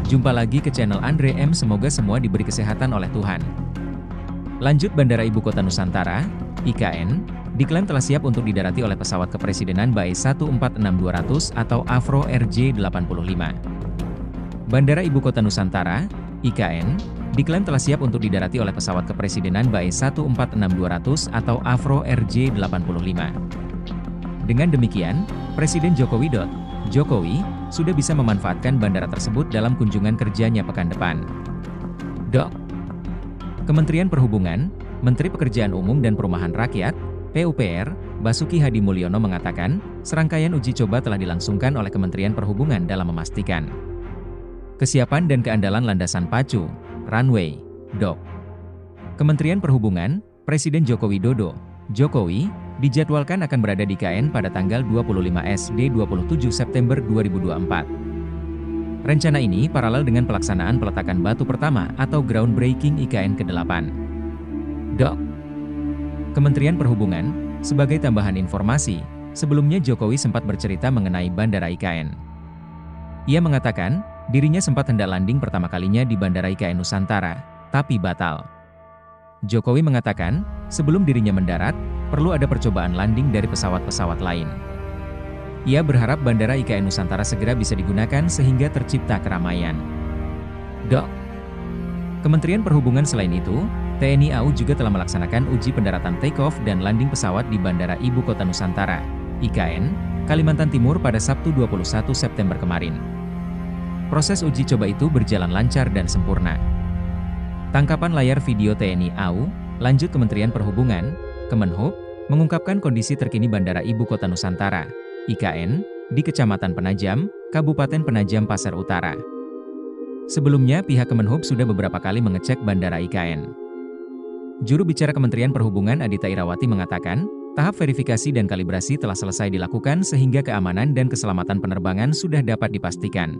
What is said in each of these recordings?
Jumpa lagi ke channel Andre M. Semoga semua diberi kesehatan oleh Tuhan. Lanjut, Bandara Ibu Kota Nusantara, IKN, diklaim telah siap untuk didarati oleh pesawat kepresidenan BAe 146200 atau Avro RJ-85. Bandara Ibu Kota Nusantara, IKN, diklaim telah siap untuk didarati oleh pesawat kepresidenan BAe 146200 atau Avro RJ-85. Dengan demikian, Presiden Jokowi sudah bisa memanfaatkan bandara tersebut dalam kunjungan kerjanya pekan depan. Kementerian Perhubungan, Menteri Pekerjaan Umum dan Perumahan Rakyat, PUPR, Basuki Hadi Mulyono mengatakan, serangkaian uji coba telah dilangsungkan oleh Kementerian Perhubungan dalam memastikan kesiapan dan keandalan landasan pacu, runway, dok. Kementerian Perhubungan, Presiden Jokowi, dijadwalkan akan berada di IKN pada tanggal 25 SD 27 September 2024. Rencana ini paralel dengan pelaksanaan peletakan batu pertama atau groundbreaking IKN ke-8. Kementerian Perhubungan, sebagai tambahan informasi, sebelumnya Jokowi sempat bercerita mengenai Bandara IKN. Ia mengatakan, dirinya sempat hendak landing pertama kalinya di Bandara IKN Nusantara, tapi batal. Jokowi mengatakan, sebelum dirinya mendarat, perlu ada percobaan landing dari pesawat-pesawat lain. Ia berharap Bandara IKN Nusantara segera bisa digunakan sehingga tercipta keramaian. Kementerian Perhubungan selain itu, TNI AU juga telah melaksanakan uji pendaratan take-off dan landing pesawat di Bandara Ibu Kota Nusantara, IKN, Kalimantan Timur pada Sabtu 21 September kemarin. Proses uji coba itu berjalan lancar dan sempurna. Tangkapan layar video TNI AU, lanjut Kementerian Perhubungan, Kemenhub, mengungkapkan kondisi terkini Bandara Ibu Kota Nusantara, IKN, di Kecamatan Penajam, Kabupaten Penajam Pasir Utara. Sebelumnya pihak Kemenhub sudah beberapa kali mengecek Bandara IKN. Juru bicara Kementerian Perhubungan Adita Irawati mengatakan, tahap verifikasi dan kalibrasi telah selesai dilakukan sehingga keamanan dan keselamatan penerbangan sudah dapat dipastikan.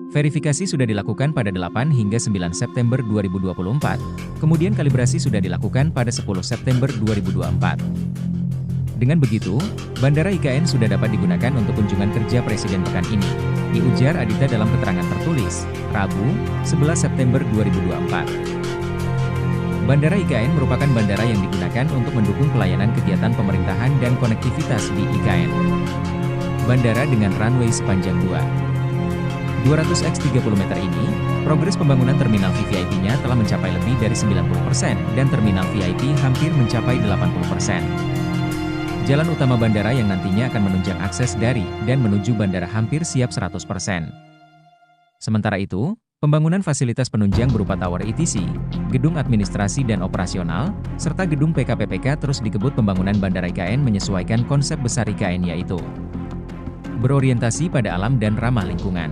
Verifikasi sudah dilakukan pada 8 hingga 9 September 2024, kemudian kalibrasi sudah dilakukan pada 10 September 2024. Dengan begitu, Bandara IKN sudah dapat digunakan untuk kunjungan kerja Presiden pekan ini, diujar Adita dalam keterangan tertulis, Rabu, 11 September 2024. Bandara IKN merupakan bandara yang digunakan untuk mendukung pelayanan kegiatan pemerintahan dan konektivitas di IKN. Bandara dengan runway sepanjang 200x30 meter ini, progres pembangunan terminal VVIP-nya telah mencapai lebih dari 90% dan terminal VIP hampir mencapai 80%. Jalan utama bandara yang nantinya akan menunjang akses dari dan menuju bandara hampir siap 100%. Sementara itu, pembangunan fasilitas penunjang berupa tower ETC, gedung administrasi dan operasional, serta gedung PKPPK terus dikebut. Pembangunan Bandara IKN menyesuaikan konsep besar IKN, yaitu berorientasi pada alam dan ramah lingkungan.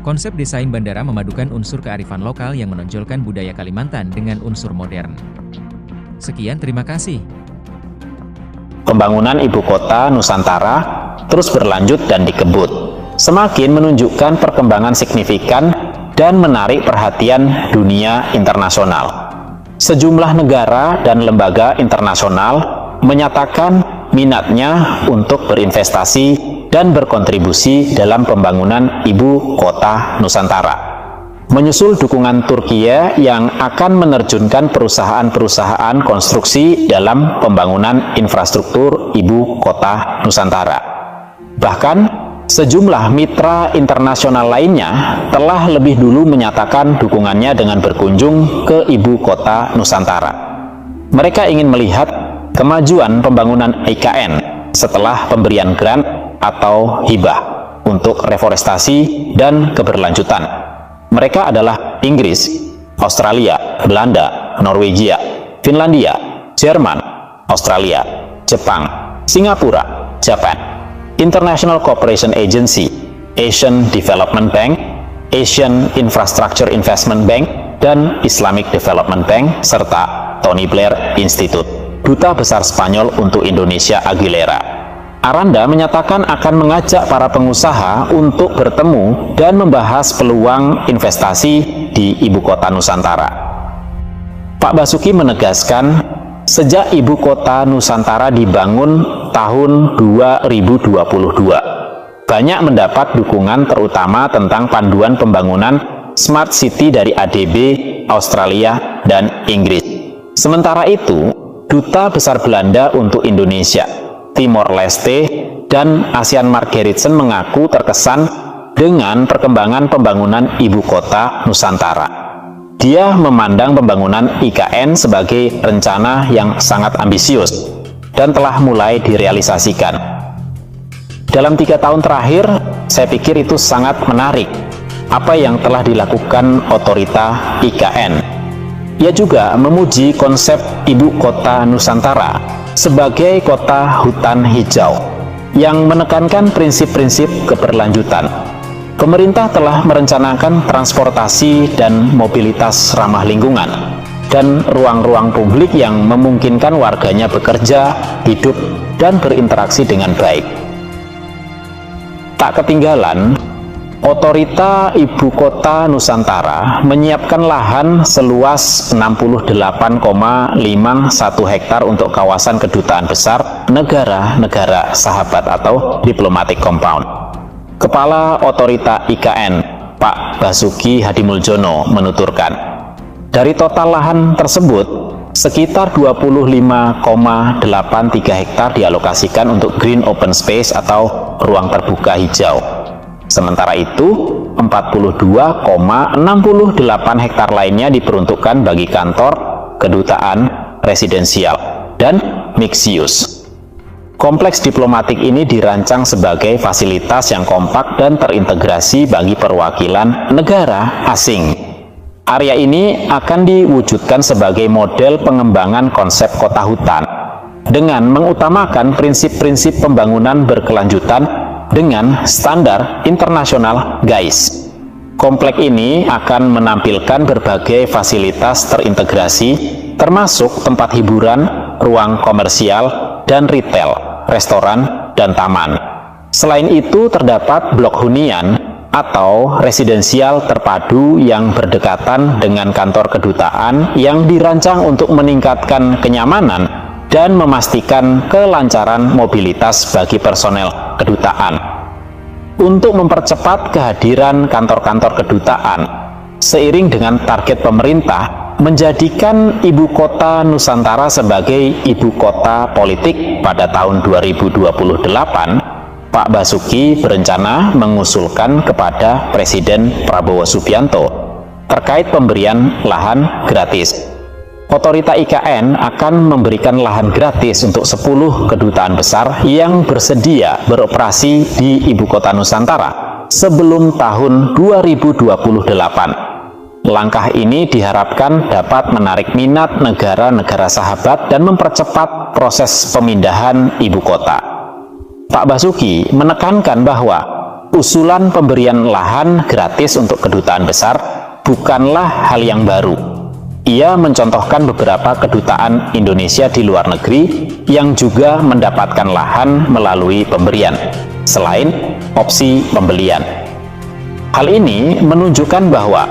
Konsep desain bandara memadukan unsur kearifan lokal yang menonjolkan budaya Kalimantan dengan unsur modern. Sekian, terima kasih. Pembangunan Ibu Kota Nusantara terus berlanjut dan dikebut, semakin menunjukkan perkembangan signifikan dan menarik perhatian dunia internasional. Sejumlah negara dan lembaga internasional menyatakan minatnya untuk berinvestasi dan berkontribusi dalam pembangunan Ibu Kota Nusantara. Menyusul dukungan Turkiye yang akan menerjunkan perusahaan-perusahaan konstruksi dalam pembangunan infrastruktur Ibu Kota Nusantara. Bahkan, sejumlah mitra internasional lainnya telah lebih dulu menyatakan dukungannya dengan berkunjung ke Ibu Kota Nusantara. Mereka ingin melihat kemajuan pembangunan IKN setelah pemberian grant atau hibah untuk reforestasi dan keberlanjutan. Mereka adalah Inggris, Australia, Belanda, Norwegia, Finlandia, Jerman, Australia, Jepang, Singapura, Japan, International Cooperation Agency, Asian Development Bank, Asian Infrastructure Investment Bank, dan Islamic Development Bank, serta Tony Blair Institute. Duta Besar Spanyol untuk Indonesia Aguilera Aranda menyatakan akan mengajak para pengusaha untuk bertemu dan membahas peluang investasi di Ibu Kota Nusantara. Pak Basuki menegaskan, sejak Ibu Kota Nusantara dibangun tahun 2022, banyak mendapat dukungan terutama tentang panduan pembangunan Smart City dari ADB, Australia, dan Inggris. Sementara itu, Duta Besar Belanda untuk Indonesia, Timor Leste, dan ASEAN Mark Gerritsen mengaku terkesan dengan perkembangan pembangunan ibu kota Nusantara. Dia memandang pembangunan IKN sebagai rencana yang sangat ambisius dan telah mulai direalisasikan. Dalam 3 tahun terakhir, saya pikir itu sangat menarik apa yang telah dilakukan otorita IKN. Ia juga memuji konsep ibu kota Nusantara sebagai kota hutan hijau yang menekankan prinsip-prinsip keberlanjutan. Pemerintah telah merencanakan transportasi dan mobilitas ramah lingkungan dan ruang-ruang publik yang memungkinkan warganya bekerja, hidup, dan berinteraksi dengan baik. Tak ketinggalan, otorita ibu kota Nusantara menyiapkan lahan seluas 68,51 hektar untuk kawasan kedutaan besar negara-negara sahabat atau diplomatic compound. Kepala Otorita IKN, Pak Basuki Hadimuljono, menuturkan, dari total lahan tersebut, sekitar 25,83 hektar dialokasikan untuk green open space atau ruang terbuka hijau. Sementara itu, 42,68 hektar lainnya diperuntukkan bagi kantor, kedutaan, residensial, dan mixed use. Kompleks diplomatik ini dirancang sebagai fasilitas yang kompak dan terintegrasi bagi perwakilan negara asing. Area ini akan diwujudkan sebagai model pengembangan konsep kota hutan dengan mengutamakan prinsip-prinsip pembangunan berkelanjutan dengan standar internasional GAIS. Kompleks ini akan menampilkan berbagai fasilitas terintegrasi termasuk tempat hiburan, ruang komersial, dan retail, restoran, dan taman. Selain itu terdapat blok hunian atau residensial terpadu yang berdekatan dengan kantor kedutaan yang dirancang untuk meningkatkan kenyamanan dan memastikan kelancaran mobilitas bagi personel kedutaan. Untuk mempercepat kehadiran kantor-kantor kedutaan, seiring dengan target pemerintah menjadikan ibu kota Nusantara sebagai ibu kota politik pada tahun 2028, Pak Basuki berencana mengusulkan kepada Presiden Prabowo Subianto terkait pemberian lahan gratis. Otorita IKN akan memberikan lahan gratis untuk 10 kedutaan besar yang bersedia beroperasi di ibu kota Nusantara sebelum tahun 2028. Langkah ini diharapkan dapat menarik minat negara-negara sahabat dan mempercepat proses pemindahan ibu kota. Pak Basuki menekankan bahwa usulan pemberian lahan gratis untuk kedutaan besar bukanlah hal yang baru. Ia mencontohkan beberapa kedutaan Indonesia di luar negeri yang juga mendapatkan lahan melalui pemberian, selain opsi pembelian. Hal ini menunjukkan bahwa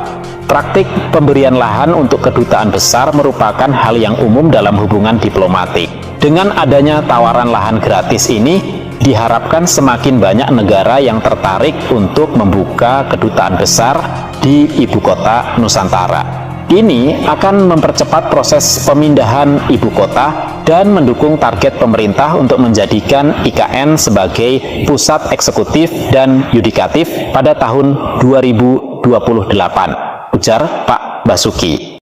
praktik pemberian lahan untuk kedutaan besar merupakan hal yang umum dalam hubungan diplomatik. Dengan adanya tawaran lahan gratis ini, diharapkan semakin banyak negara yang tertarik untuk membuka kedutaan besar di ibu kota Nusantara. Ini akan mempercepat proses pemindahan ibu kota dan mendukung target pemerintah untuk menjadikan IKN sebagai pusat eksekutif dan yudikatif pada tahun 2028, ujar Pak Basuki.